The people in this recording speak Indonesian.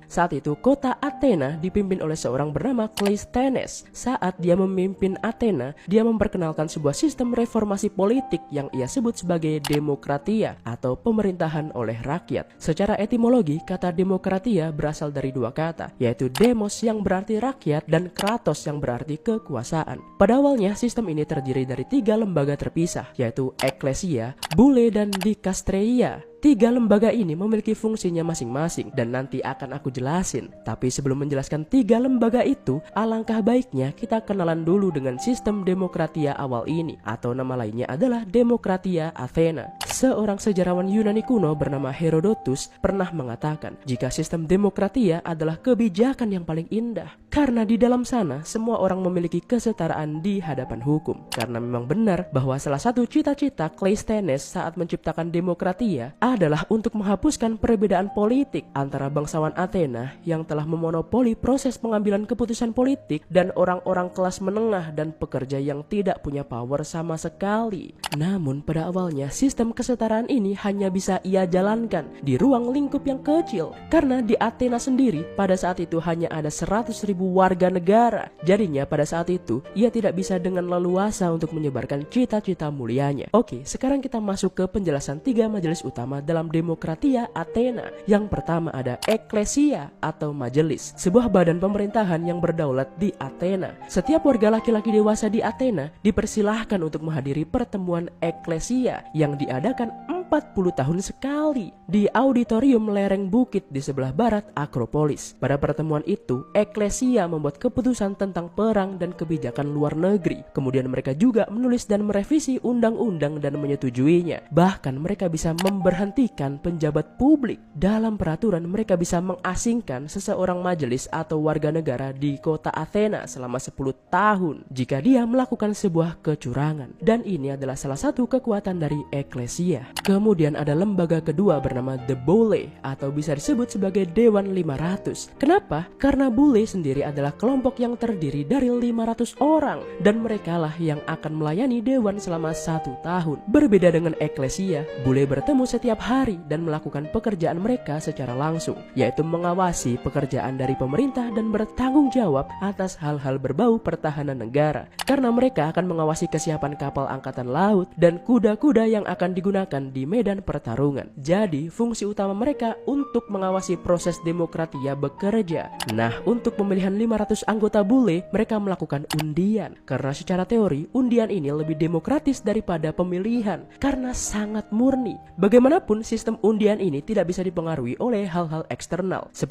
Saat itu kota Athena dipimpin oleh seorang bernama Cleisthenes. Saat dia memimpin Athena, dia memperkenalkan sebuah sistem reformasi politik yang ia sebut sebagai demokratia atau pemerintahan oleh rakyat. Secara etimologi, kata demokratia berasal dari dua kata, yaitu demos yang berarti rakyat dan kratos yang berarti kekuasaan. Pada awalnya, sistem ini terdiri dari 3 lembaga terpisah, yaitu Ecclesia, Bulle, dan Dicastreia. 3 lembaga ini memiliki fungsinya masing-masing dan nanti akan aku jelasin. Tapi sebelum menjelaskan 3 lembaga itu, alangkah baiknya kita kenalan dulu dengan sistem demokratia awal ini, atau nama lainnya adalah Demokratia Athena. Seorang sejarawan Yunani kuno bernama Herodotus pernah mengatakan jika sistem demokratia adalah kebijakan yang paling indah, karena di dalam sana semua orang memiliki kesetaraan di hadapan hukum. Karena memang benar bahwa salah satu cita-cita Cleisthenes saat menciptakan demokratia adalah untuk menghapuskan perbedaan politik antara bangsawan Athena yang telah memonopoli proses pengambilan keputusan politik dan orang-orang kelas menengah dan pekerja yang tidak punya power sama sekali. Namun pada awalnya sistem kesetaraan ini hanya bisa ia jalankan di ruang lingkup yang kecil, karena di Athena sendiri pada saat itu hanya ada 100.000 warga negara. Jadinya pada saat itu ia tidak bisa dengan leluasa untuk menyebarkan cita-cita mulianya. Oke, sekarang kita masuk ke penjelasan 3 majelis utama dalam Demokratia Athena. Yang pertama ada Ecclesia atau majelis, sebuah badan pemerintahan yang berdaulat di Athena. Setiap warga laki-laki dewasa di Athena dipersilahkan untuk menghadiri pertemuan Ecclesia yang diadakan 40 tahun sekali di auditorium lereng bukit di sebelah barat Akropolis. Pada pertemuan itu, Ecclesia membuat keputusan tentang perang dan kebijakan luar negeri. Kemudian mereka juga menulis dan merevisi undang-undang dan menyetujuinya. Bahkan mereka bisa memberhentikan penjabat publik. Dalam peraturan, mereka bisa mengasingkan seseorang majelis atau warga negara di kota Athena selama 10 tahun jika dia melakukan sebuah kecurangan. Dan ini adalah salah satu kekuatan dari Ecclesia. Kemudian ada lembaga kedua bernama The Bulle atau bisa disebut sebagai Dewan 500. Kenapa? Karena Bulle sendiri adalah kelompok yang terdiri dari 500 orang dan merekalah yang akan melayani dewan selama 1 tahun. Berbeda dengan Ecclesia, Bulle bertemu setiap hari dan melakukan pekerjaan mereka secara langsung, yaitu mengawasi pekerjaan dari pemerintah dan bertanggung jawab atas hal-hal berbau pertahanan negara. Karena mereka akan mengawasi kesiapan kapal angkatan laut dan kuda-kuda yang akan digunakan di medan pertarungan. Jadi fungsi utama mereka untuk mengawasi proses demokratia bekerja. Nah, untuk pemilihan 500 anggota Bulle, mereka melakukan undian. Karena secara teori, undian ini lebih demokratis daripada pemilihan karena sangat murni. Bagaimanapun sistem undian ini tidak bisa dipengaruhi oleh hal-hal eksternal seperti